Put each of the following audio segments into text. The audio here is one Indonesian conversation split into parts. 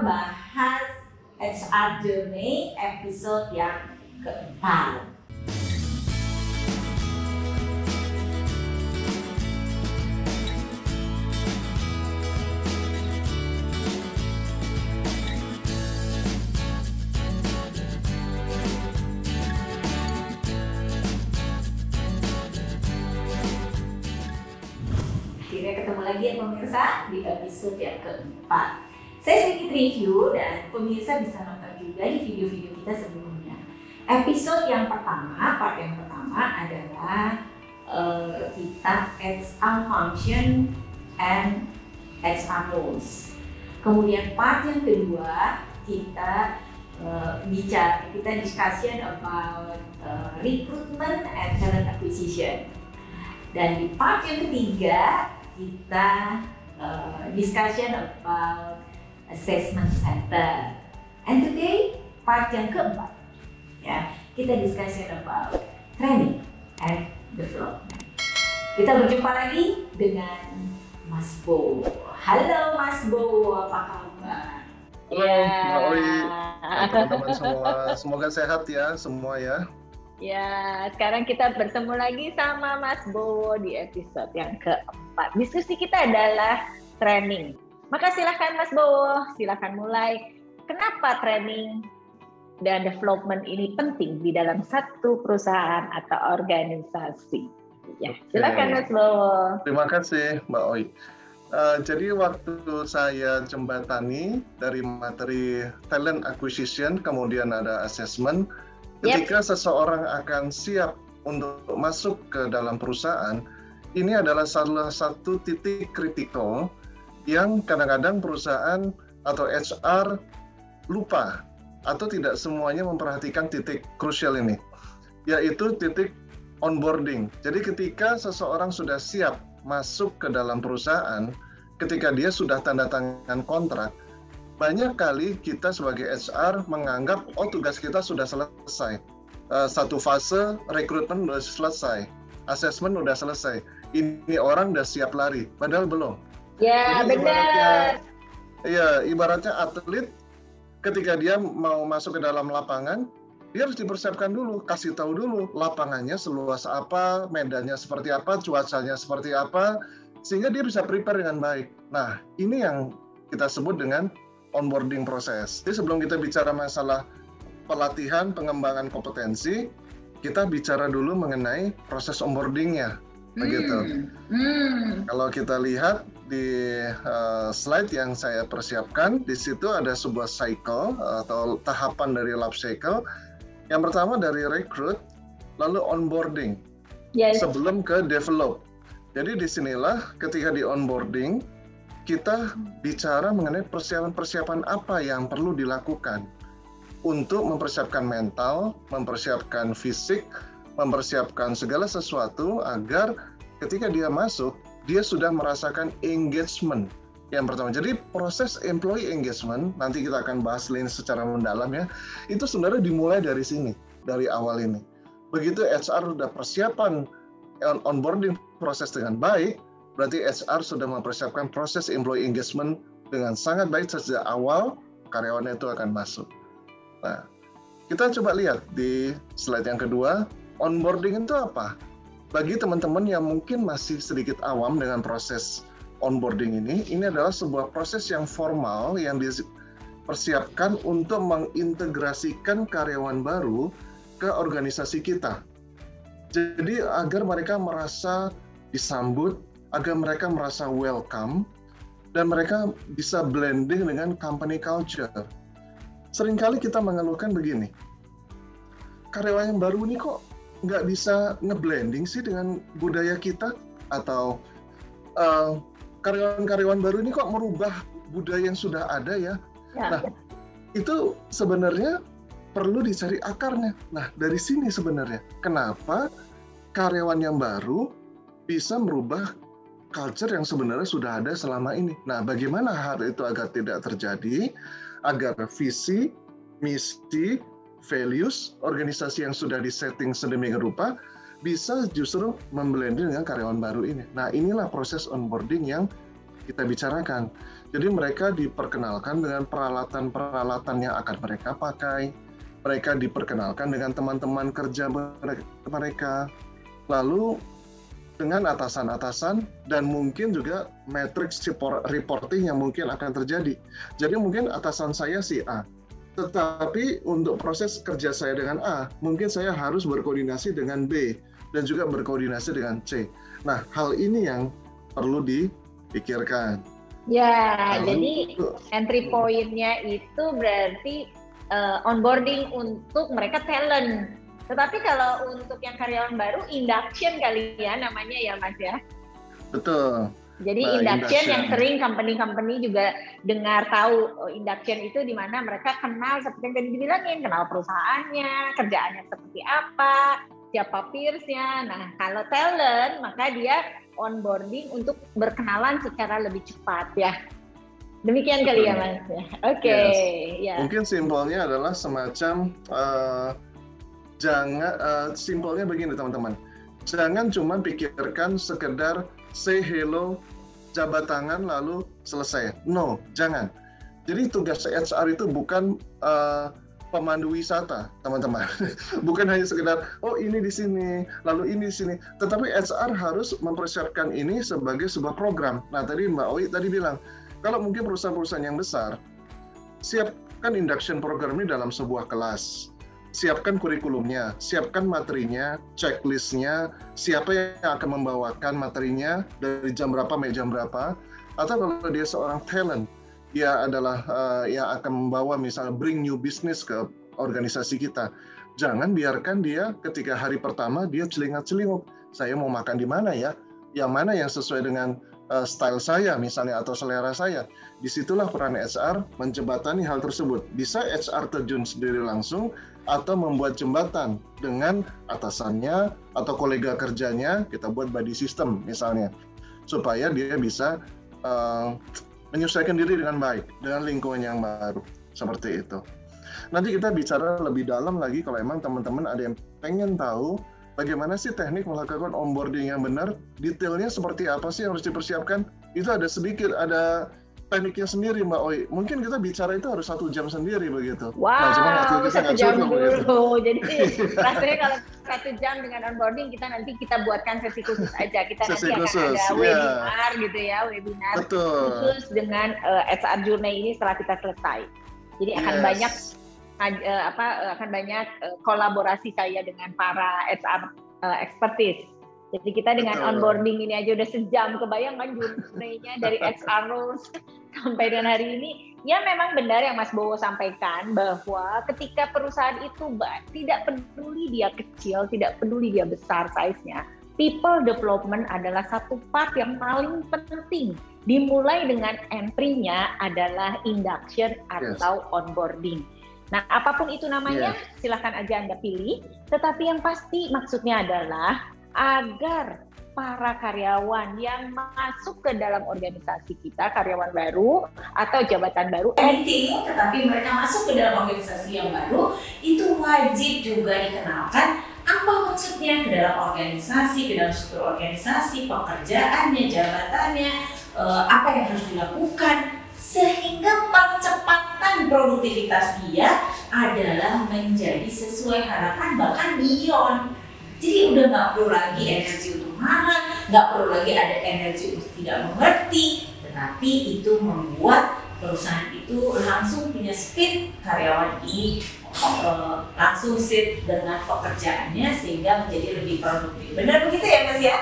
membahas HR Journey episode yang keempat. Akhirnya ketemu lagi ya pemirsa di episode yang keempat. Saya sedikit review dan pemirsa bisa nonton juga di video-video kita sebelumnya. Episode yang pertama, part yang pertama adalah kita HR function and HR roles. Kemudian part yang kedua kita discussion about recruitment and talent acquisition. Dan di part yang ketiga kita discussion about assessment center. And today part yang keempat ya kita discussion about training and development. Kita berjumpa lagi dengan Mas Bo. Halo Mas Bo, apa kabar? Halo Mbak Oi, teman-teman semua, semoga sehat ya semua ya. Ya, sekarang kita bertemu lagi sama Mas Bowo di episode yang keempat. Diskusi kita adalah training. Maka silakan Mas Bowo, silakan mulai. Kenapa training dan development ini penting di dalam satu perusahaan atau organisasi? Ya, silakan Mas Bowo. Terima kasih Mbak Oi. Jadi waktu saya jembatani dari materi talent acquisition, kemudian ada assessment. Ketika seseorang akan siap untuk masuk ke dalam perusahaan, ini adalah salah satu titik kritikal yang kadang-kadang perusahaan atau HR lupa atau tidak semuanya memperhatikan titik krusial ini, yaitu titik onboarding. Jadi ketika seseorang sudah siap masuk ke dalam perusahaan, ketika dia sudah tanda tangan kontrak, banyak kali kita sebagai HR menganggap, oh tugas kita sudah selesai. Satu fase rekrutmen sudah selesai, assessment sudah selesai. Ini orang sudah siap lari, padahal belum. Ya, benar. Iya, ibaratnya atlet ketika dia mau masuk ke dalam lapangan, dia harus dipersiapkan dulu, kasih tahu dulu lapangannya seluas apa, medannya seperti apa, cuacanya seperti apa, sehingga dia bisa prepare dengan baik. Nah, ini yang kita sebut dengan onboarding proses. Jadi sebelum kita bicara masalah pelatihan, pengembangan kompetensi, kita bicara dulu mengenai proses onboardingnya, begitu. Kalau kita lihat di slide yang saya persiapkan, di situ ada sebuah cycle atau tahapan dari life cycle. Yang pertama dari recruit, lalu onboarding, sebelum ke develop. Jadi disinilah ketika di onboarding, kita bicara mengenai persiapan-persiapan apa yang perlu dilakukan untuk mempersiapkan mental, mempersiapkan fisik, mempersiapkan segala sesuatu agar ketika dia masuk, dia sudah merasakan engagement yang pertama. Jadi proses employee engagement, nanti kita akan bahas lain secara mendalam ya, itu sebenarnya dimulai dari sini, dari awal ini. Begitu HR sudah persiapan onboarding proses dengan baik, berarti HR sudah mempersiapkan proses employee engagement dengan sangat baik sejak awal, karyawannya itu akan masuk. Nah, kita coba lihat di slide yang kedua, onboarding itu apa? Bagi teman-teman yang mungkin masih sedikit awam dengan proses onboarding ini adalah sebuah proses yang formal yang dipersiapkan untuk mengintegrasikan karyawan baru ke organisasi kita. Jadi agar mereka merasa disambut, agar mereka merasa welcome, dan mereka bisa blending dengan company culture. Seringkali kita mengeluhkan begini, karyawan yang baru ini kok nggak bisa ngeblending sih dengan budaya kita, atau karyawan-karyawan baru ini kok merubah budaya yang sudah ada ya. Nah, itu sebenarnya perlu dicari akarnya. Nah, dari sini sebenarnya kenapa karyawan yang baru bisa merubah culture yang sebenarnya sudah ada selama ini. Nah, bagaimana hal itu agar tidak terjadi, agar visi, misi, values, organisasi yang sudah disetting sedemikian rupa bisa justru memblending dengan karyawan baru ini. Nah, inilah proses onboarding yang kita bicarakan. Jadi mereka diperkenalkan dengan peralatan-peralatan yang akan mereka pakai, mereka diperkenalkan dengan teman-teman kerja mereka, lalu dengan atasan-atasan, dan mungkin juga matrix reporting yang mungkin akan terjadi. Jadi mungkin atasan saya si A, tetapi untuk proses kerja saya dengan A, mungkin saya harus berkoordinasi dengan B, dan juga berkoordinasi dengan C. Nah, hal ini yang perlu dipikirkan. Ya, jadi entry point-nya itu berarti onboarding untuk mereka talent. Tetapi kalau untuk yang karyawan baru, induction kali ya namanya ya Mas ya? Betul. Jadi induction yang sering company-company juga dengar tahu, induction itu di mana mereka kenal seperti yang tadi dibilangin, kenal perusahaannya, kerjaannya seperti apa, siapa peers-nya. Nah, kalau talent maka dia onboarding untuk berkenalan secara lebih cepat ya. Demikian kali ya Mas. Oke. Ya. Mungkin simpelnya adalah semacam simpelnya begini teman-teman, jangan cuma pikirkan sekedar say hello, jabat tangan lalu selesai. No, jangan. Jadi tugas HR itu bukan pemandu wisata, teman-teman. Bukan hanya sekedar oh ini di sini, lalu ini di sini. Tetapi HR harus mempersiapkan ini sebagai sebuah program. Nah tadi Mbak Owi tadi bilang, kalau mungkin perusahaan-perusahaan yang besar, siapkan induction program ini dalam sebuah kelas. Siapkan kurikulumnya, siapkan materinya, checklistnya, siapa yang akan membawakan materinya, dari jam berapa, jam berapa. Atau kalau dia seorang talent, dia adalah yang akan membawa misalnya bring new business ke organisasi kita. Jangan biarkan dia ketika hari pertama dia celingak-celinguk. Saya mau makan di mana ya? Yang mana yang sesuai dengan style saya misalnya atau selera saya. Disitulah peran HR menjembatani hal tersebut. Bisa HR terjun sendiri langsung atau membuat jembatan dengan atasannya atau kolega kerjanya, kita buat buddy system misalnya, supaya dia bisa menyesuaikan diri dengan baik dengan lingkungan yang baru, seperti itu. Nanti kita bicara lebih dalam lagi kalau emang teman-teman ada yang pengen tahu bagaimana sih teknik melakukan onboarding yang benar, detailnya seperti apa sih yang harus dipersiapkan, itu ada sedikit, ada tekniknya sendiri Mbak Oi. Mungkin kita bicara itu harus 1 jam sendiri begitu. Wow, nah, cuma waktu kita 1 jam dulu. Begitu. Jadi rasanya kalau 1 jam dengan onboarding kita buatkan sesi khusus aja. Kita sesi nanti khusus, akan ada webinar gitu ya, webinar khusus dengan HR Journey ini setelah kita selesai. Jadi akan banyak kolaborasi saya dengan para HR expertise. Jadi kita dengan onboarding ini aja udah sejam, kebayang kan journey-nya dari HR rules sampai dengan hari ini. Ya memang benar yang Mas Bowo sampaikan bahwa ketika perusahaan itu tidak peduli dia kecil, tidak peduli dia besar size-nya, people development adalah satu part yang paling penting. Dimulai dengan entry-nya adalah induction atau onboarding. Nah, apapun itu namanya, silahkan aja Anda pilih. Tetapi yang pasti maksudnya adalah agar para karyawan yang masuk ke dalam organisasi kita, karyawan baru atau jabatan baru, tetapi mereka masuk ke dalam organisasi yang baru, itu wajib juga dikenalkan apa maksudnya ke dalam organisasi, ke dalam struktur organisasi, pekerjaannya, jabatannya, apa yang harus dilakukan, sehingga percepatan produktivitas dia adalah menjadi sesuai harapan bahkan beyond. Jadi udah nggak perlu lagi energi untuk marah, nggak perlu lagi ada energi untuk tidak mengerti, tetapi itu membuat perusahaan itu langsung punya speed, karyawan ini langsung sit dengan pekerjaannya sehingga menjadi lebih produktif. Benar begitu ya Mas ya?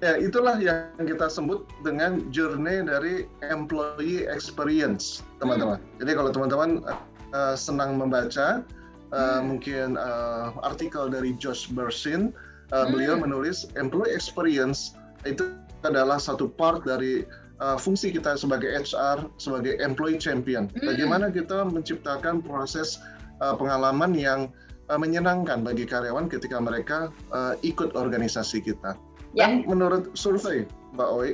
Ya, itulah yang kita sebut dengan journey dari employee experience, teman-teman. Jadi kalau teman-teman senang membaca, mungkin artikel dari Josh Bersin, beliau menulis employee experience itu adalah satu part dari fungsi kita sebagai HR, sebagai employee champion. Bagaimana kita menciptakan proses pengalaman yang menyenangkan bagi karyawan ketika mereka ikut organisasi kita. Dan menurut survei Mbak Oi,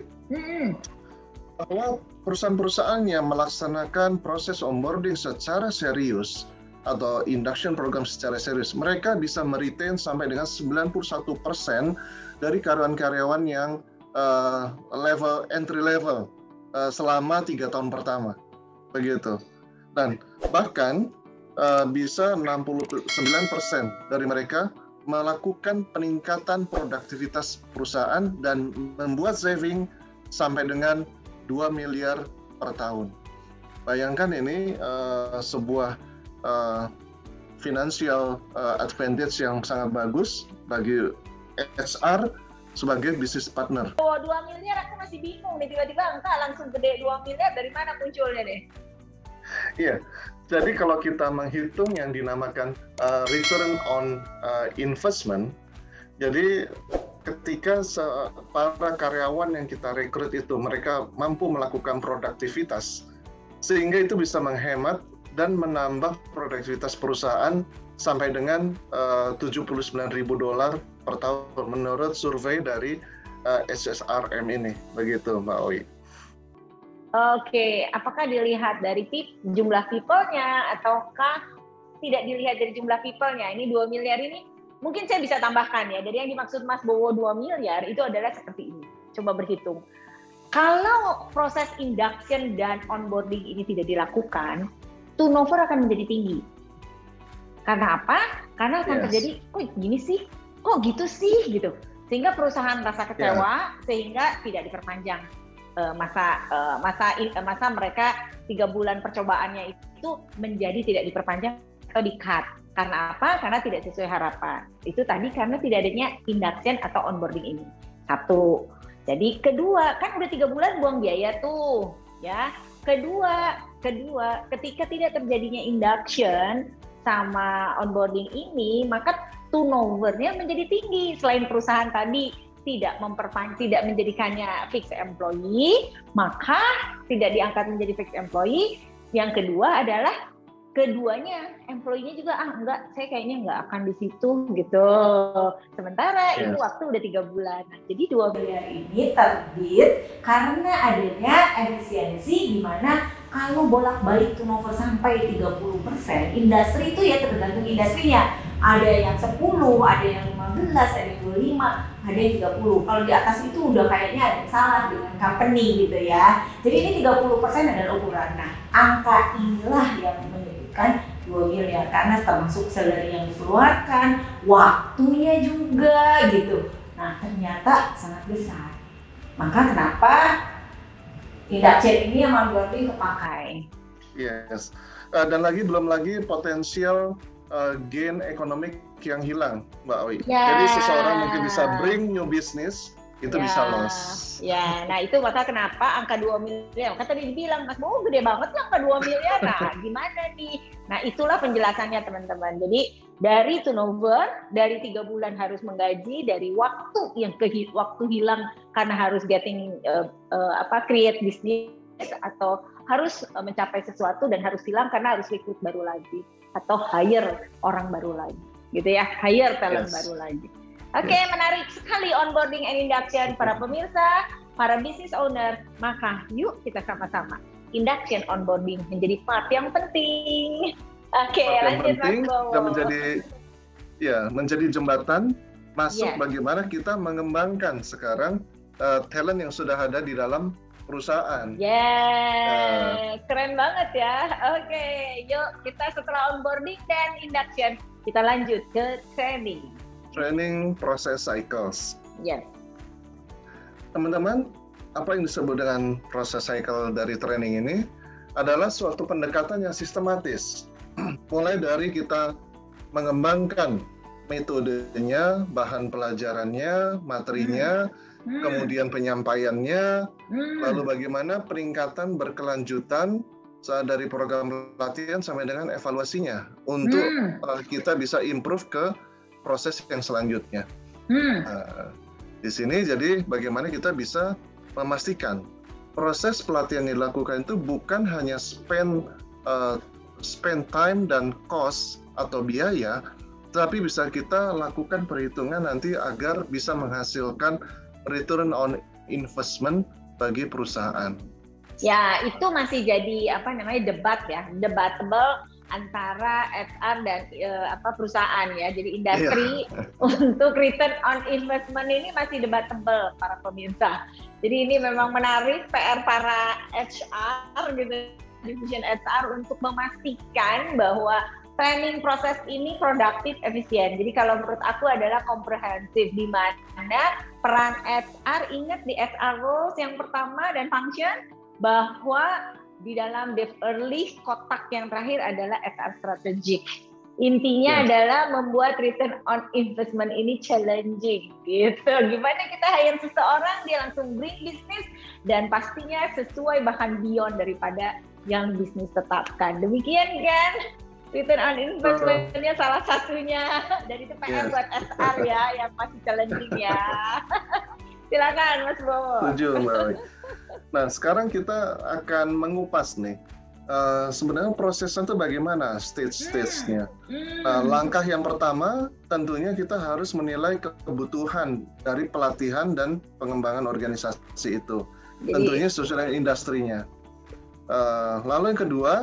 bahwa perusahaan-perusahaan yang melaksanakan proses onboarding secara serius atau induction program secara serius, mereka bisa meretain sampai dengan 91% dari karyawan-karyawan yang level entry level selama 3 tahun pertama, begitu. Dan bahkan bisa 69% dari mereka melakukan peningkatan produktivitas perusahaan dan membuat saving sampai dengan 2 miliar per tahun. Bayangkan ini sebuah financial advantage yang sangat bagus bagi HR sebagai business partner. Oh, 2 miliar aku masih bingung nih, tiba-tiba angka langsung gede 2 miliar, dari mana munculnya deh? Iya, jadi kalau kita menghitung yang dinamakan return on investment, jadi ketika para karyawan yang kita rekrut itu mereka mampu melakukan produktivitas, sehingga itu bisa menghemat dan menambah produktivitas perusahaan sampai dengan $79.000 per tahun menurut survei dari SSRM ini, begitu Mbak Owi. Oke, apakah dilihat dari jumlah people-nya ataukah tidak dilihat dari jumlah people-nya? Ini 2 miliar ini, mungkin saya bisa tambahkan ya, dari yang dimaksud Mas Bowo 2 miliar itu adalah seperti ini. Coba berhitung. Kalau proses induction dan onboarding ini tidak dilakukan, turnover akan menjadi tinggi. Karena apa? Karena akan terjadi, kok gini sih? Kok gitu sih? Gitu. Sehingga perusahaan merasa kecewa, sehingga tidak diperpanjang masa mereka 3 bulan percobaannya itu menjadi tidak diperpanjang atau di-cut. Karena apa? Karena tidak sesuai harapan. Itu tadi karena tidak adanya induction atau onboarding ini. Satu. Jadi kedua, kan udah 3 bulan buang biaya tuh, ya. Kedua, ketika tidak terjadinya induction sama onboarding ini, maka turnover-nya menjadi tinggi. Selain perusahaan tadi tidak menjadikannya fixed employee, maka tidak diangkat menjadi fixed employee. Yang kedua adalah keduanya, employee-nya juga enggak, saya kayaknya nggak akan di situ gitu. Sementara itu waktu udah 3 bulan. Jadi 2 miliar ini terbit karena adanya efisiensi di mana kalau bolak-balik turnover sampai 30%, industri itu ya tergantung industrinya. Ada yang 10, ada yang 15, ada yang 25, ada yang 30. Kalau di atas itu udah kayaknya ada yang salah dengan company gitu ya. Jadi ini 30% adalah ukuran. Nah, angka inilah yang menyebutkan 2 miliar karena termasuk salary yang dikeluarkan, waktunya juga gitu. Nah, ternyata sangat besar. Maka kenapa induction ini yang onboarding kepakai? Yes. Dan belum lagi potensial gain ekonomik yang hilang, Mbak Owi. Jadi seseorang mungkin bisa bring new business, itu bisa loss. Ya, nah itu maka kenapa angka 2 miliar, kan tadi dibilang, Mas Bowo gede banget ya angka 2 miliar, nah gimana nih? Nah itulah penjelasannya teman-teman. Jadi dari turnover, dari 3 bulan harus menggaji, dari waktu yang waktu hilang karena harus create bisnis atau harus mencapai sesuatu dan harus hilang karena harus rekrut baru lagi atau hire orang baru lagi gitu ya, hire talent baru lagi. Oke, menarik sekali onboarding and induction para pemirsa, para business owner. Maka yuk kita sama-sama induction onboarding menjadi part yang penting. Oke, lanjut Mas Bowo. Dan menjadi jembatan masuk bagaimana kita mengembangkan sekarang talent yang sudah ada di dalam perusahaan. Keren banget ya. Oke, yuk kita setelah onboarding dan induction kita lanjut ke training process cycles. Yes. Teman-teman, apa yang disebut dengan proses cycle dari training ini adalah suatu pendekatan yang sistematis. Mulai dari kita mengembangkan metodenya, bahan pelajarannya, materinya, kemudian penyampaiannya, lalu bagaimana peningkatan berkelanjutan dari program pelatihan sampai dengan evaluasinya untuk kita bisa improve ke proses yang selanjutnya. Di sini jadi bagaimana kita bisa memastikan proses pelatihan yang dilakukan itu bukan hanya spend time dan cost atau biaya, tapi bisa kita lakukan perhitungan nanti agar bisa menghasilkan return on investment bagi perusahaan. Ya, itu masih jadi debat ya, debatable antara HR dan perusahaan ya. Jadi industri untuk return on investment ini masih debatable para pemirsa. Jadi ini memang menarik PR para HR gitu, division HR untuk memastikan bahwa training proses ini produktif, efisien. Jadi kalau menurut aku adalah komprehensif, di mana peran HR, ingat di HR roles yang pertama dan function, bahwa di dalam Dev Early kotak yang terakhir adalah HR strategic. Intinya adalah membuat return on investment ini challenging gitu. Gimana kita hire seseorang, dia langsung bring bisnis dan pastinya sesuai bahkan beyond daripada yang bisnis tetapkan. Demikian kan? Return on investment-nya salah satunya. Dan itu PR buat HR ya, yang masih challenging ya. Silakan Mas Bowo. Setuju, Mbak. Nah, sekarang kita akan mengupas nih. Sebenarnya prosesnya itu bagaimana, stage-stage-nya. Langkah yang pertama, tentunya kita harus menilai kebutuhan dari pelatihan dan pengembangan organisasi itu. Tentunya sesuai dengan industrinya. Lalu yang kedua,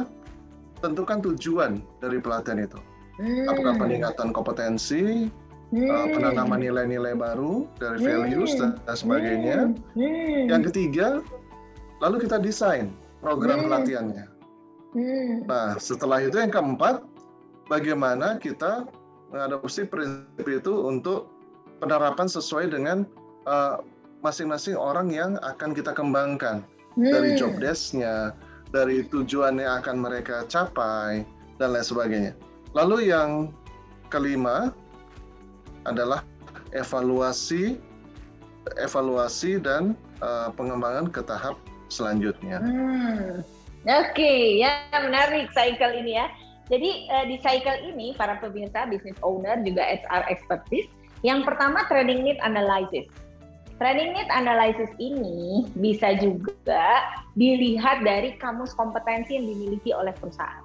tentukan tujuan dari pelatihan itu. Apakah peningkatan kompetensi, penanaman nilai-nilai baru dari values dan sebagainya. Yang ketiga, lalu kita desain program pelatihannya. Nah, setelah itu yang keempat, bagaimana kita mengadopsi prinsip itu untuk penerapan sesuai dengan masing-masing orang yang akan kita kembangkan. Dari job desk-nya, dari tujuan yang akan mereka capai, dan lain sebagainya. Lalu yang kelima adalah evaluasi dan pengembangan ke tahap selanjutnya. Oke, ya menarik cycle ini ya. Jadi di cycle ini para pemirsa, business owner juga HR expertise. Yang pertama training need analysis. Training need analysis ini bisa juga dilihat dari kamus kompetensi yang dimiliki oleh perusahaan.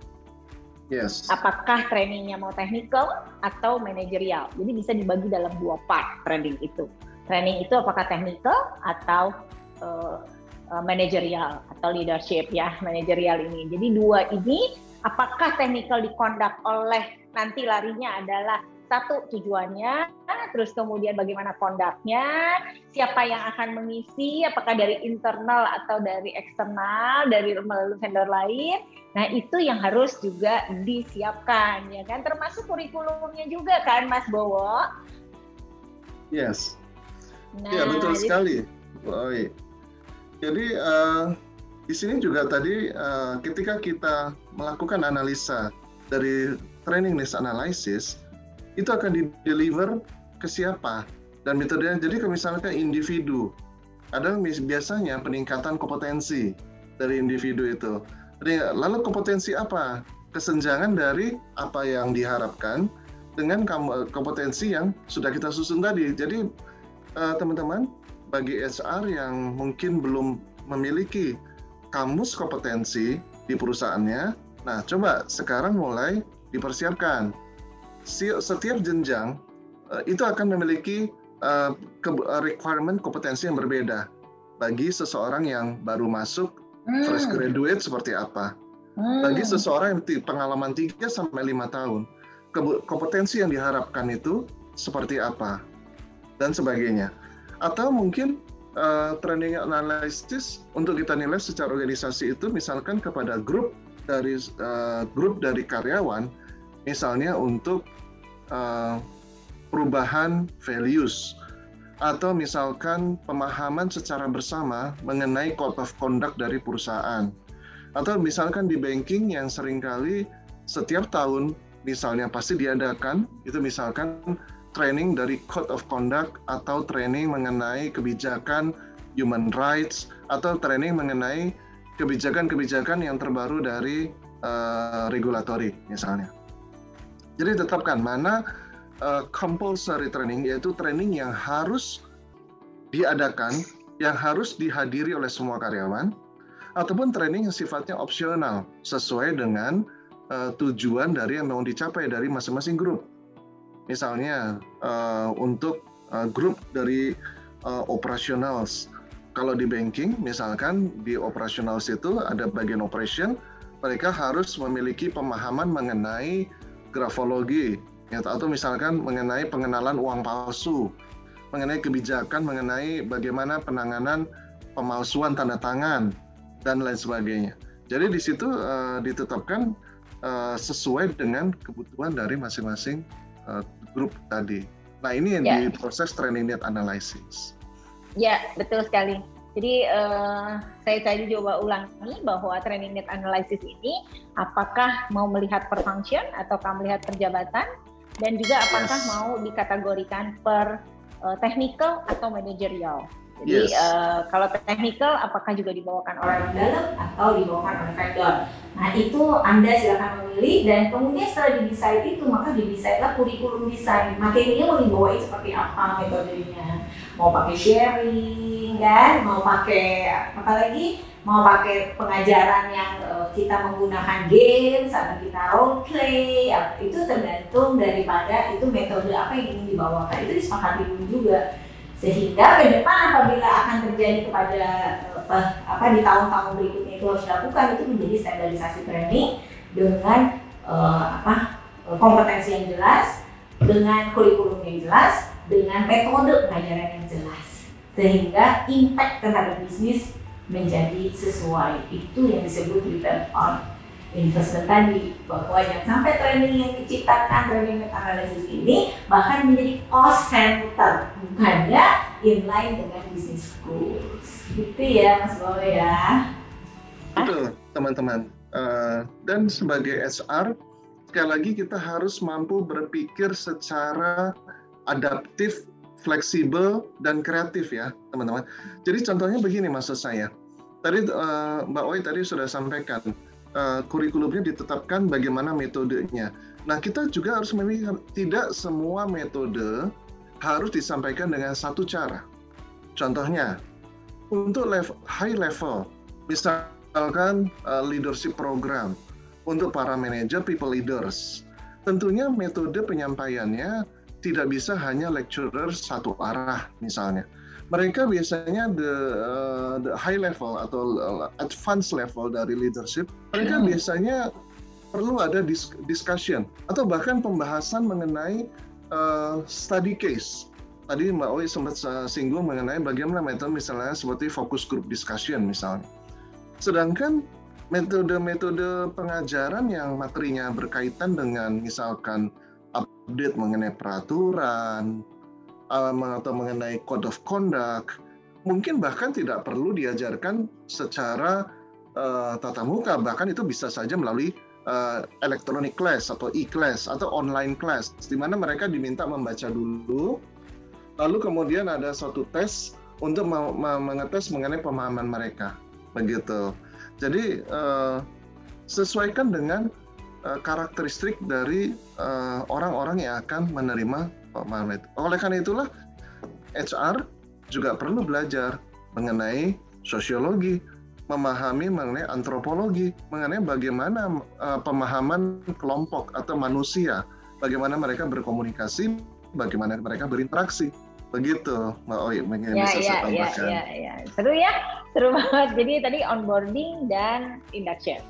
Yes. Apakah trainingnya mau technical atau manajerial? Jadi bisa dibagi dalam dua part training itu. Training itu apakah technical atau manajerial atau leadership ya, manajerial ini. Jadi dua ini apakah technical diconduct oleh nanti larinya adalah satu tujuannya, terus kemudian bagaimana conduct-nya, siapa yang akan mengisi, apakah dari internal atau dari eksternal, dari melalui vendor lain. Nah, itu yang harus juga disiapkan, ya kan? Termasuk kurikulumnya juga kan, Mas Bowo? Yes. Nah, ya, betul sekali. Baik. Jadi, di sini juga tadi ketika kita melakukan analisa dari training needs analysis, itu akan di-deliver ke siapa dan metodenya. Jadi kalau misalkan individu, ada biasanya peningkatan kompetensi dari individu itu. Lalu kompetensi apa? Kesenjangan dari apa yang diharapkan dengan kompetensi yang sudah kita susun tadi. Jadi teman-teman, bagi HR yang mungkin belum memiliki kamus kompetensi di perusahaannya, nah coba sekarang mulai dipersiapkan. Setiap jenjang itu akan memiliki requirement kompetensi yang berbeda. Bagi seseorang yang baru masuk, fresh graduate seperti apa. Bagi seseorang yang pengalaman 3-5 tahun, kompetensi yang diharapkan itu seperti apa, dan sebagainya. Atau mungkin training analysis untuk kita nilai secara organisasi itu misalkan kepada grup dari karyawan, misalnya untuk perubahan values, atau misalkan pemahaman secara bersama mengenai code of conduct dari perusahaan. Atau misalkan di banking yang seringkali setiap tahun misalnya pasti diadakan, itu misalkan training dari code of conduct atau training mengenai kebijakan human rights atau training mengenai kebijakan-kebijakan yang terbaru dari regulatory misalnya. Jadi tetapkan mana compulsory training, yaitu training yang harus diadakan, yang harus dihadiri oleh semua karyawan, ataupun training yang sifatnya opsional, sesuai dengan tujuan dari yang mau dicapai dari masing-masing grup. Misalnya untuk grup dari operationals. Kalau di banking, misalkan di operationals itu ada bagian operation, mereka harus memiliki pemahaman mengenai grafologi, ya, atau misalkan mengenai pengenalan uang palsu, mengenai kebijakan, mengenai bagaimana penanganan pemalsuan tanda tangan, dan lain sebagainya. Jadi di situ ditetapkan sesuai dengan kebutuhan dari masing-masing grup tadi. Nah, ini yang diproses training need analysis. Ya, betul sekali. Jadi saya tadi coba ulangi bahwa training need analysis ini apakah mau melihat per function ataukah melihat per jabatan, dan juga apakah mau dikategorikan per technical atau managerial. Jadi kalau technical apakah juga dibawakan oleh orang dalam atau dibawakan oleh vendor. Nah, itu Anda silakan memilih, dan kemudian setelah di-decide itu maka di-decide-lah kurikulum desain. Materinya mau dibawain seperti apa metodenya. Mau pakai sharing kan, mau pakai apa lagi? Mau pakai pengajaran yang kita menggunakan games atau kita role play, itu tergantung daripada itu metode apa yang ingin dibawakan. Itu disepakati dulu juga. Sehingga ke depan apabila akan terjadi kepada di tahun-tahun berikutnya itu harus dilakukan, itu menjadi standarisasi training dengan kompetensi yang jelas, dengan kurikulum yang jelas, dengan metode pengajaran yang jelas, sehingga impact terhadap bisnis menjadi sesuai. Itu yang disebut return on investment tadi, bahwa jangan sampai training yang diciptakan, training analysis ini bahkan menjadi cost center, bukannya inline dengan business goals. Gitu ya Mas Bowo ya. Betul teman-teman. Dan sebagai HR, sekali lagi kita harus mampu berpikir secara adaptif, fleksibel, dan kreatif ya teman-teman. Jadi contohnya begini maksud saya. Tadi Mbak Oi tadi sudah sampaikan, kurikulumnya ditetapkan bagaimana metodenya. Nah, kita juga harus memilih, tidak semua metode harus disampaikan dengan satu cara. Contohnya, untuk high level, misalkan leadership program, untuk para manager, people leaders, tentunya metode penyampaiannya tidak bisa hanya lecturer satu arah misalnya. Mereka biasanya the high level atau advanced level dari leadership, mereka biasanya perlu ada discussion atau bahkan pembahasan mengenai study case. Tadi Mbak Oi sempat singgung mengenai bagaimana metode misalnya seperti focus group discussion misalnya. Sedangkan metode-metode pengajaran yang materinya berkaitan dengan misalkan update mengenai peraturan, atau mengenai code of conduct, mungkin bahkan tidak perlu diajarkan secara tatap muka, bahkan itu bisa saja melalui electronic class atau e-class atau online class, di mana mereka diminta membaca dulu, lalu kemudian ada suatu tes untuk mengetes mengenai pemahaman mereka, begitu. Jadi sesuaikan dengan karakteristik dari orang-orang yang akan menerima pemahaman itu. Oleh karena itulah HR juga perlu belajar mengenai sosiologi, memahami mengenai antropologi, mengenai bagaimana pemahaman kelompok atau manusia, bagaimana mereka berkomunikasi, bagaimana mereka berinteraksi. Begitu, Mbak Oi, mungkin bisa saya tambahkan. Seru ya, seru banget. Jadi tadi onboarding dan induction.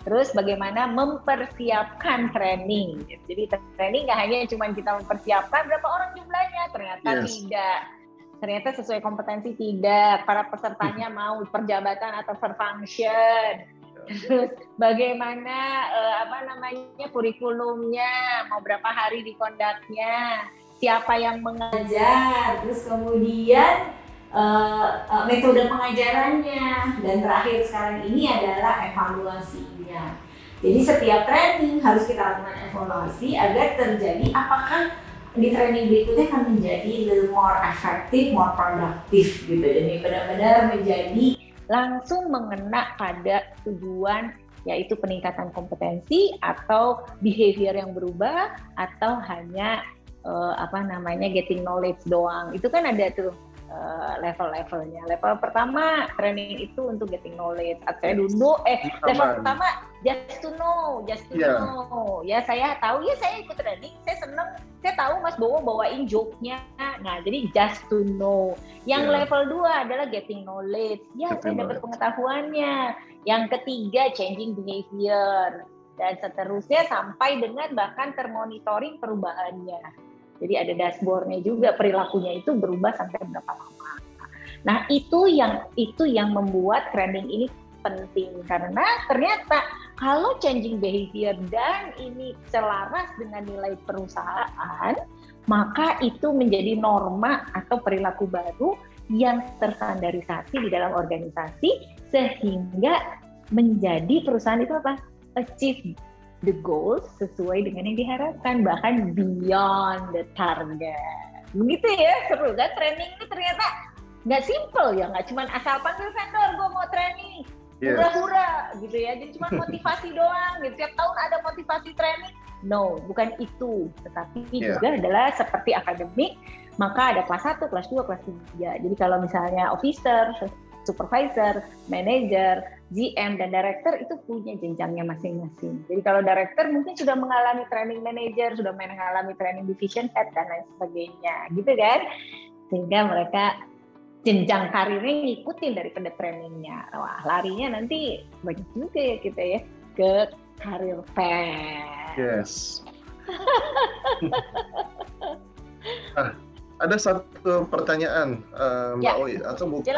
Terus bagaimana mempersiapkan training. Jadi training nggak hanya cuma kita mempersiapkan berapa orang jumlahnya, ternyata tidak. Ternyata sesuai kompetensi tidak. Para pesertanya mau per jabatan atau per function. Terus bagaimana kurikulumnya, mau berapa hari di kondaknya, siapa yang mengajar, terus kemudian metode pengajarannya, dan terakhir sekarang ini adalah evaluasinya. Jadi setiap training harus kita lakukan evaluasi agar terjadi apakah di training berikutnya akan menjadi little more effective, more productive gitu. Jadi benar-benar menjadi langsung mengena pada tujuan, yaitu peningkatan kompetensi atau behavior yang berubah, atau hanya getting knowledge doang. Itu kan ada tuh level-levelnya. Level pertama training itu untuk getting knowledge. Level pertama just to know. Ya saya tahu, ya saya ikut training, saya seneng, saya tahu Mas Bowo bawain joke-nya. Nah, jadi just to know. Yang level 2 adalah getting knowledge. Ya, saya dapat pengetahuannya. Yang ketiga, changing behavior. Dan seterusnya sampai dengan bahkan termonitoring perubahannya. Jadi ada dashboard-nya juga, perilakunya itu berubah sampai berapa lama. Nah, itu yang membuat training ini penting, karena ternyata kalau changing behavior dan ini selaras dengan nilai perusahaan, maka itu menjadi norma atau perilaku baru yang terstandarisasi di dalam organisasi, sehingga menjadi perusahaan itu apa? Achieve the goals sesuai dengan yang diharapkan, bahkan beyond the target. Begitu ya, seru kan? Training ini ternyata nggak simple ya, nggak cuma asal panggil vendor, gue mau training, hura-hura gitu ya, jadi cuma motivasi doang gitu, tiap tahun ada motivasi training. No, bukan itu, tetapi juga adalah seperti akademik, maka ada kelas 1, kelas 2, kelas 3. Jadi kalau misalnya officer, supervisor, manager, GM, dan director itu punya jenjangnya masing-masing. Jadi kalau director mungkin sudah mengalami training manager, sudah mengalami training division head, dan lain sebagainya, gitu kan? Sehingga mereka jenjang karirnya ngikutin daripada trainingnya. Wah, larinya nanti banyak juga ya kita ya ke karir fair. Yes. Ada satu pertanyaan, Mbak Oi, atau mungkin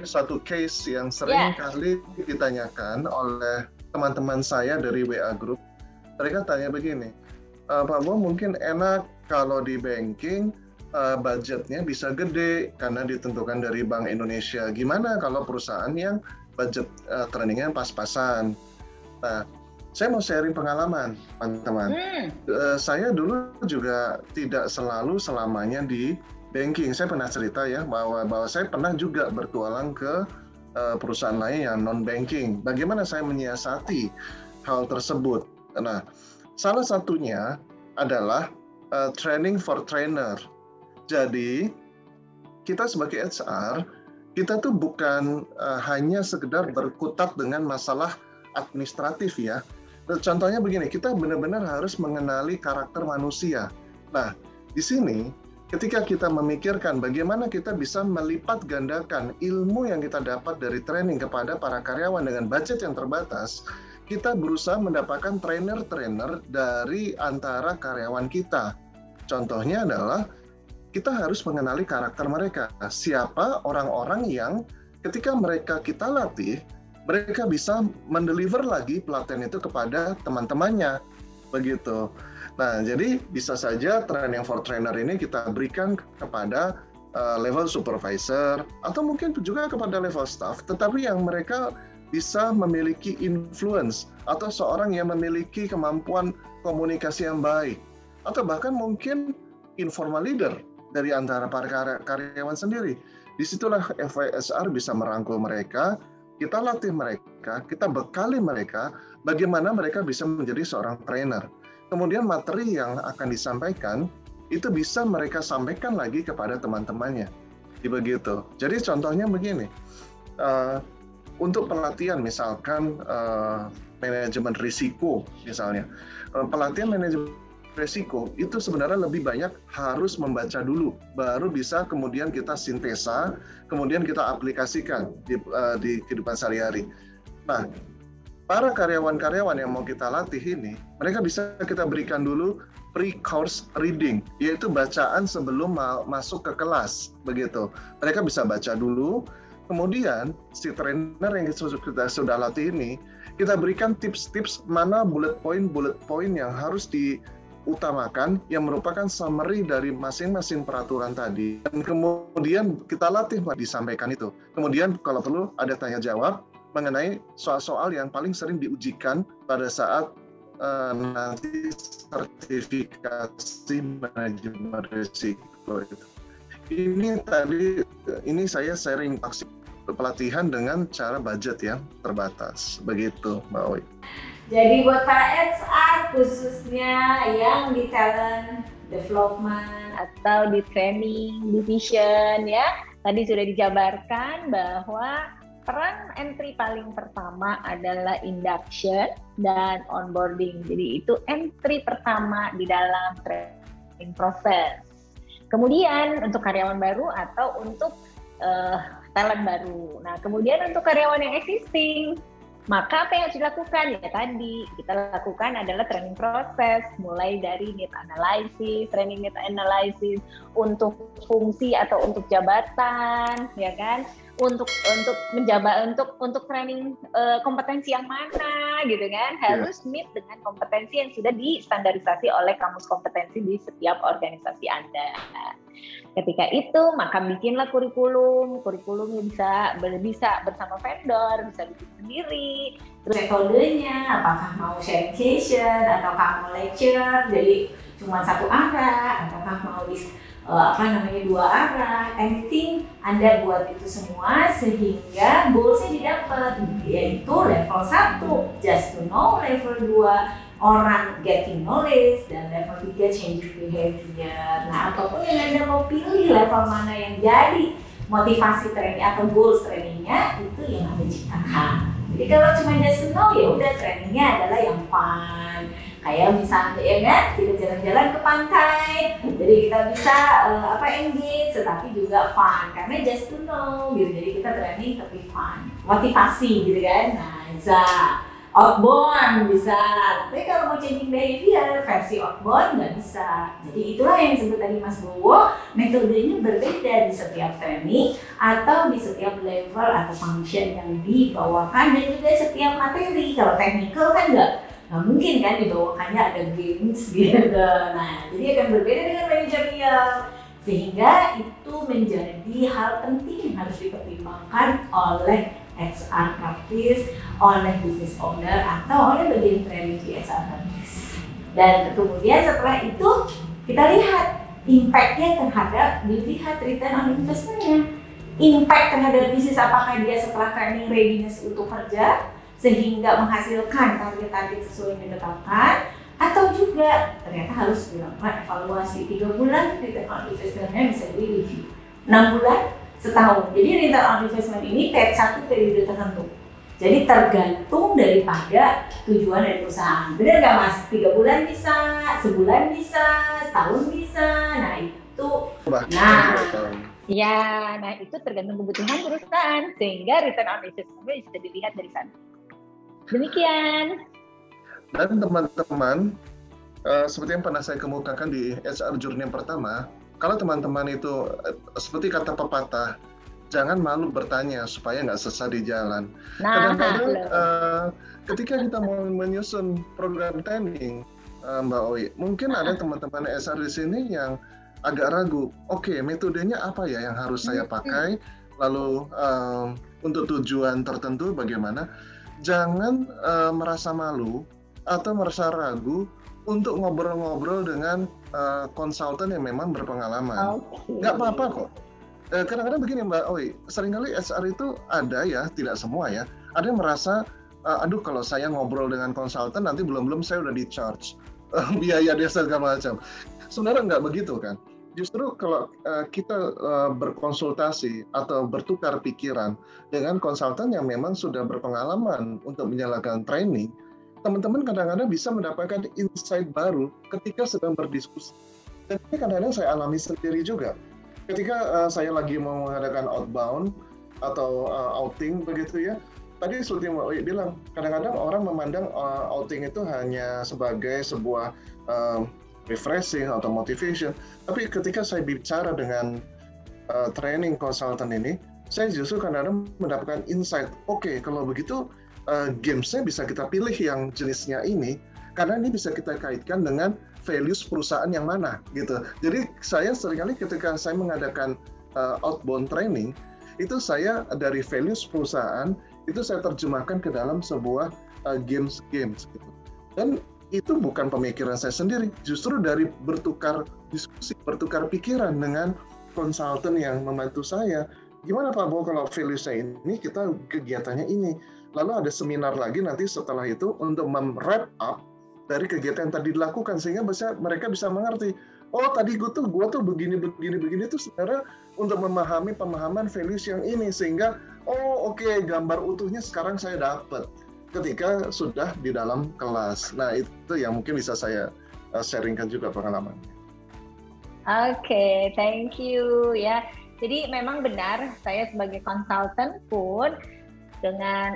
satu case yang sering kali ditanyakan oleh teman-teman saya dari WA Group. Mereka tanya begini, Pak Bo, mungkin enak kalau di banking budgetnya bisa gede karena ditentukan dari Bank Indonesia. Gimana kalau perusahaan yang budget trainingnya pas-pasan? Nah, saya mau sharing pengalaman, teman-teman. Saya dulu juga tidak selalu selamanya di banking. Saya pernah cerita ya bahwa saya pernah juga bertualang ke perusahaan lain yang non-banking. Bagaimana saya menyiasati hal tersebut? Nah, salah satunya adalah training for trainer. Jadi, kita sebagai HR, kita tuh bukan hanya sekedar berkutat dengan masalah administratif ya. Contohnya begini, kita benar-benar harus mengenali karakter manusia. Nah, di sini ketika kita memikirkan bagaimana kita bisa melipat gandakan ilmu yang kita dapat dari training kepada para karyawan dengan budget yang terbatas, kita berusaha mendapatkan trainer-trainer dari antara karyawan kita. Contohnya adalah kita harus mengenali karakter mereka. Siapa orang-orang yang ketika mereka kita latih, mereka bisa mendeliver lagi pelatihan itu kepada teman-temannya, begitu. Nah, jadi bisa saja training for trainer ini kita berikan kepada level supervisor atau mungkin juga kepada level staff, tetapi yang mereka bisa memiliki influence atau seorang yang memiliki kemampuan komunikasi yang baik, atau bahkan mungkin informal leader dari antara para karyawan sendiri. Disitulah FISR bisa merangkul mereka. Kita latih mereka, kita bekali mereka, bagaimana mereka bisa menjadi seorang trainer. Kemudian materi yang akan disampaikan, itu bisa mereka sampaikan lagi kepada teman-temannya. Begitu. Jadi contohnya begini, untuk pelatihan misalkan manajemen risiko misalnya. Pelatihan manajemen risiko itu sebenarnya lebih banyak harus membaca dulu, baru bisa kemudian kita sintesa, kemudian kita aplikasikan di kehidupan sehari-hari. Nah, para karyawan-karyawan yang mau kita latih ini, mereka bisa kita berikan dulu pre-course reading, yaitu bacaan sebelum masuk ke kelas, begitu. Mereka bisa baca dulu, kemudian si trainer yang kita sudah latih ini, kita berikan tips-tips mana bullet point yang harus diutamakan, yang merupakan summary dari masing-masing peraturan tadi, dan kemudian kita latih disampaikan itu. Kemudian kalau perlu ada tanya jawab mengenai soal-soal yang paling sering diujikan pada saat nanti sertifikasi manajemen risiko itu. Ini saya sharing pelatihan dengan cara budget yang terbatas, begitu Mbak Oi. Jadi buat para HR khususnya yang di talent development atau di training division ya, tadi sudah dijabarkan bahwa peran entry paling pertama adalah induction dan onboarding. Jadi itu entry pertama di dalam training proses. Kemudian untuk karyawan baru atau untuk talent baru. Nah, kemudian untuk karyawan yang existing, Maka apa yang harus dilakukan? Ya tadi kita lakukan adalah training proses, mulai dari need analysis, training need analysis untuk fungsi atau untuk jabatan, ya kan? Untuk menjabat untuk training kompetensi yang mana gitu kan, harus meet dengan kompetensi yang sudah distandarisasi oleh kamus kompetensi di setiap organisasi Anda. Ketika itu maka bikinlah kurikulumnya bisa bersama vendor, bisa bikin sendiri. Terus metodenya, apakah mau sharing session ataukah mau lecture, jadi cuma satu arah, ataukah mau dua arah, anything Anda buat itu semua sehingga goalsnya didapat, yaitu level 1 just to know, level 2 orang getting knowledge, dan level 3 change behavior. Nah, apapun yang Anda mau pilih, level mana yang jadi motivasi training atau goals trainingnya, itu yang Anda ciptakan. Jadi kalau cuma just to know, ya udah trainingnya adalah yang fun. Kayak misalnya ya kan, kita jalan-jalan ke pantai, jadi kita bisa engage, tetapi juga fun karena just to know gitu. Jadi kita training tapi fun, motivasi gitu kan. Nah, bisa outbound bisa, tapi kalau mau changing behavior versi outbound nggak bisa. Jadi itulah yang disebut tadi Mas Bowo, metodenya berbeda di setiap training atau di setiap level atau function yang dibawakan, dan juga setiap materi. Kalau technical kan nggak mungkin kan dibawakannya ada games gitu. Nah, jadi akan berbeda dengan manajerial, sehingga itu menjadi hal penting yang harus dipertimbangkan oleh HR practice, oleh business owner, atau oleh bagian training di HR practice. Dan kemudian setelah itu kita lihat impact-nya terhadap, dilihat return on investment-nya. Impact terhadap bisnis, apakah dia setelah training readiness untuk kerja sehingga menghasilkan target-target sesuai yang ditetapkan, atau juga ternyata harus dilakukan evaluasi 3 bulan, return on investment-nya bisa di-review 6 bulan, setahun. Jadi return on investment ini satu periode tertentu. Jadi tergantung daripada tujuan dari perusahaan. Benar nggak Mas? 3 bulan bisa, sebulan bisa, setahun bisa. Nah itu. Nah itu tergantung kebutuhan perusahaan, sehingga return on investment bisa dilihat dari sana. Demikian. Dan teman-teman, seperti yang pernah saya kemukakan di HR Journey yang pertama, kalau teman-teman itu seperti kata pepatah, jangan malu bertanya supaya nggak sesat di jalan. Kadang-kadang ketika kita mau menyusun program training, Mbak Owi, mungkin ada teman-teman HR di sini yang agak ragu. Oke, metodenya apa ya yang harus saya pakai? Lalu untuk tujuan tertentu bagaimana? Jangan merasa malu atau merasa ragu untuk ngobrol-ngobrol dengan konsultan yang memang berpengalaman. Nggak apa-apa kok. Kadang-kadang begini Mbak Owi, seringkali HR itu ada ya, tidak semua ya. Ada yang merasa, aduh kalau saya ngobrol dengan konsultan nanti belum-belum saya udah di-charge. Biaya dia segala macam. Sebenarnya nggak begitu kan. Justru kalau kita berkonsultasi atau bertukar pikiran dengan konsultan yang memang sudah berpengalaman untuk menjalankan training, teman-teman kadang-kadang bisa mendapatkan insight baru ketika sedang berdiskusi. Dan ini kadang-kadang saya alami sendiri juga. Ketika saya lagi mau mengadakan outbound atau outing begitu ya, tadi seperti Mbak Owi bilang, kadang-kadang orang memandang outing itu hanya sebagai sebuah refreshing atau motivation. Tapi ketika saya bicara dengan training consultant ini, saya justru kadang-kadang mendapatkan insight. Oke, kalau begitu games-nya bisa kita pilih yang jenisnya ini, karena ini bisa kita kaitkan dengan values perusahaan yang mana gitu. Jadi saya seringkali ketika saya mengadakan outbound training, itu saya dari values perusahaan itu saya terjemahkan ke dalam sebuah games gitu. Dan itu bukan pemikiran saya sendiri, justru dari bertukar diskusi, bertukar pikiran dengan konsultan yang membantu saya. Gimana Pak Bo kalau values-nya ini, kita kegiatannya ini. Lalu ada seminar lagi nanti setelah itu untuk mem-wrap up dari kegiatan yang tadi dilakukan, sehingga mereka bisa mengerti, oh tadi gue tuh begini itu sebenarnya untuk memahami pemahaman values yang ini, sehingga oke, gambar utuhnya sekarang saya dapat ketika sudah di dalam kelas. Nah itu yang mungkin bisa saya sharingkan juga pengalamannya. Oke, thank you ya. Jadi memang benar, saya sebagai konsultan pun dengan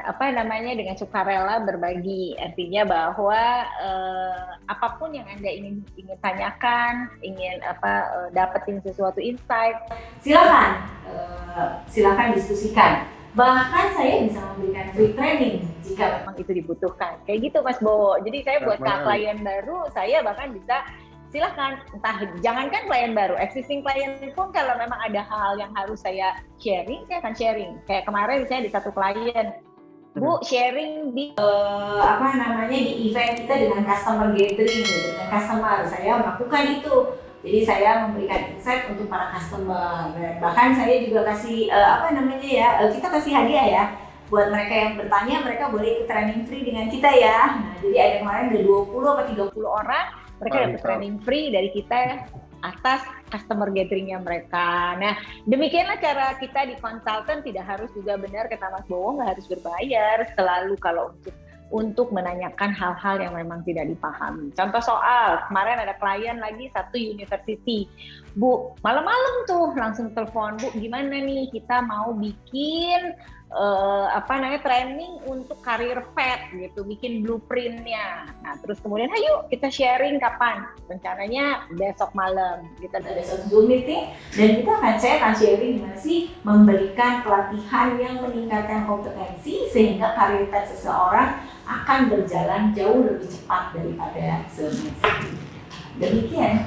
dengan sukarela berbagi. Artinya bahwa apapun yang Anda ingin tanyakan, ingin dapetin sesuatu insight, silakan diskusikan. Bahkan saya bisa memberikan free training jika memang itu dibutuhkan. Kayak gitu Mas Bowo. Jadi saya buat klien baru, saya bahkan bisa silahkan, entah jangankan klien baru, existing klien pun kalau memang ada hal yang harus saya sharing, saya akan sharing. Kayak kemarin misalnya di satu klien, Bu sharing di di event kita dengan customer gathering, dengan customer, saya melakukan itu. Jadi saya memberikan insight untuk para customer. Bahkan saya juga kasih kita kasih hadiah ya. Buat mereka yang bertanya, mereka boleh ikut training free dengan kita ya. Nah, jadi ada kemarin ada 20 atau 30 orang, mereka dapat training free dari kita atas customer gathering-nya mereka. Nah, demikianlah cara kita di konsultan, tidak harus juga benar kata Mas Bowo, nggak harus berbayar selalu kalau untuk menanyakan hal-hal yang memang tidak dipahami. Contoh soal, kemarin ada klien lagi satu university. Bu, malam-malam tuh langsung telepon, Bu gimana nih kita mau bikin training untuk karir pet gitu, bikin blueprintnya. Nah terus kemudian ayo kita sharing kapan, rencananya besok malam kita ada Zoom meeting dan saya akan sharing gimana sih memberikan pelatihan yang meningkatkan kompetensi sehingga karir pet seseorang akan berjalan jauh lebih cepat daripada semestinya. Demikian.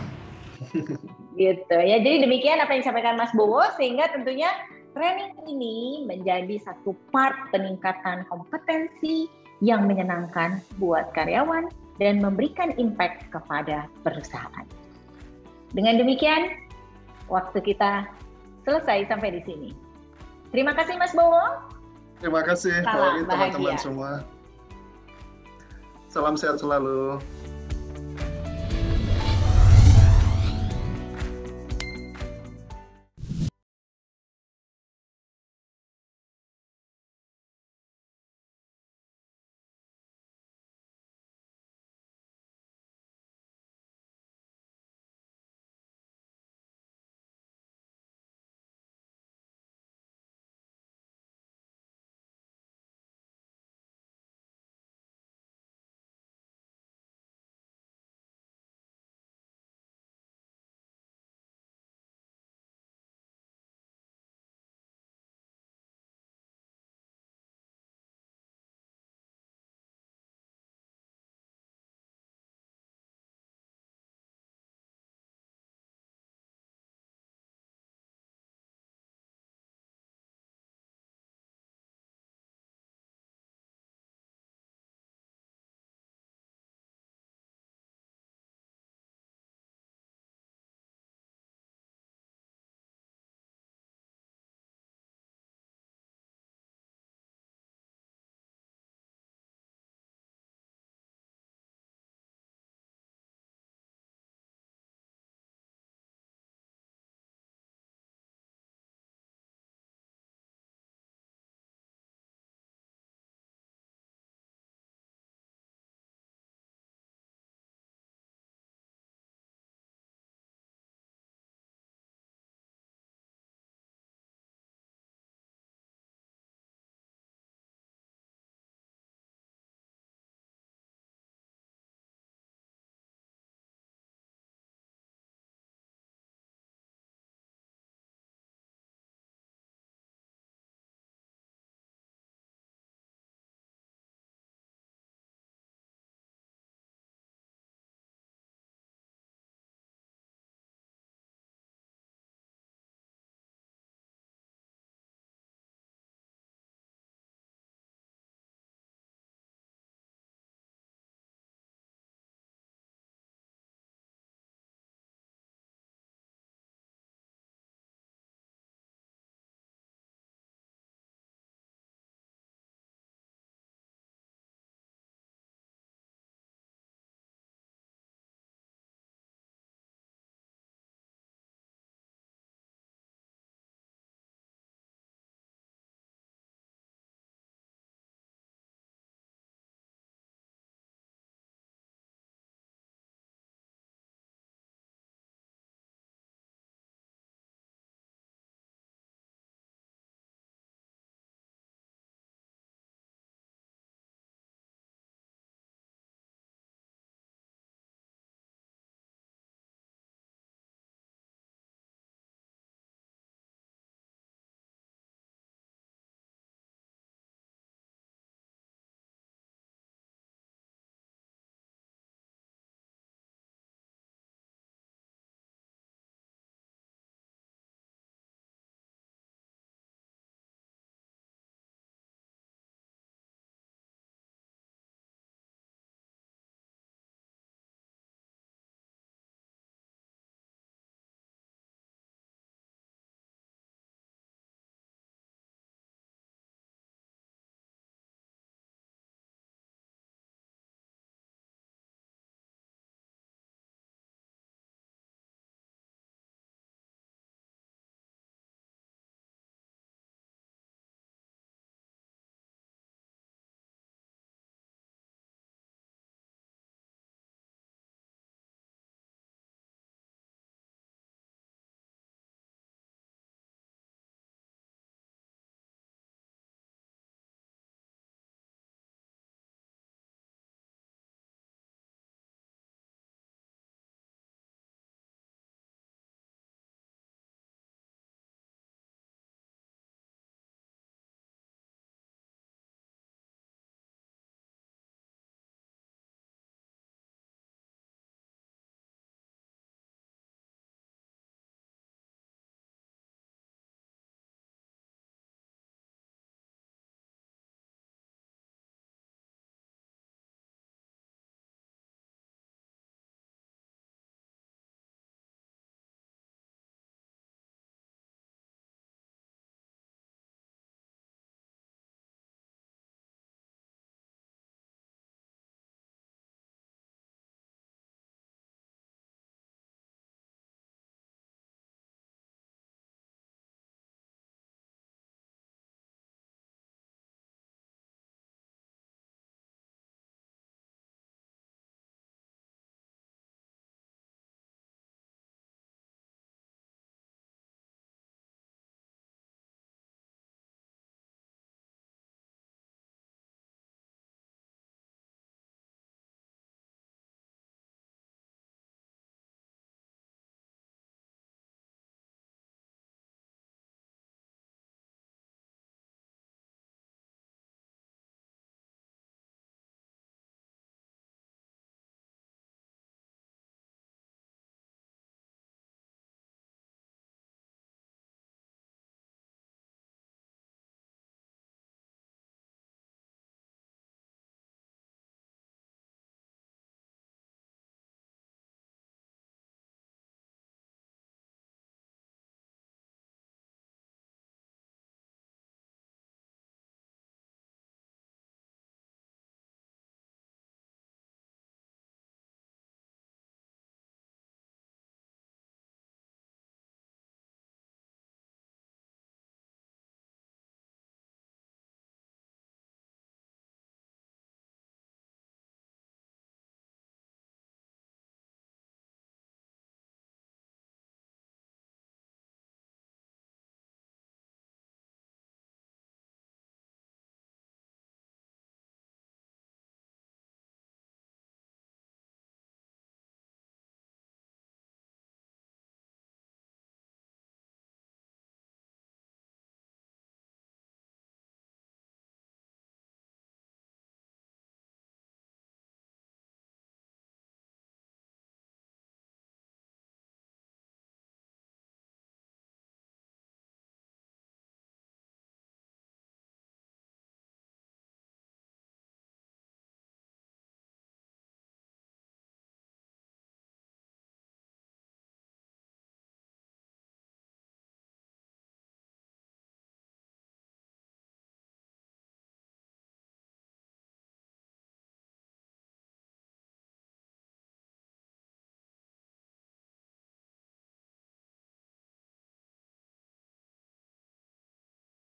Gitu ya, jadi demikian apa yang disampaikan Mas Bowo, sehingga tentunya training ini menjadi satu part peningkatan kompetensi yang menyenangkan buat karyawan dan memberikan impact kepada perusahaan. Dengan demikian, waktu kita selesai sampai di sini. Terima kasih Mas Bowo. Terima kasih bagi teman-teman semua. Salam sehat selalu.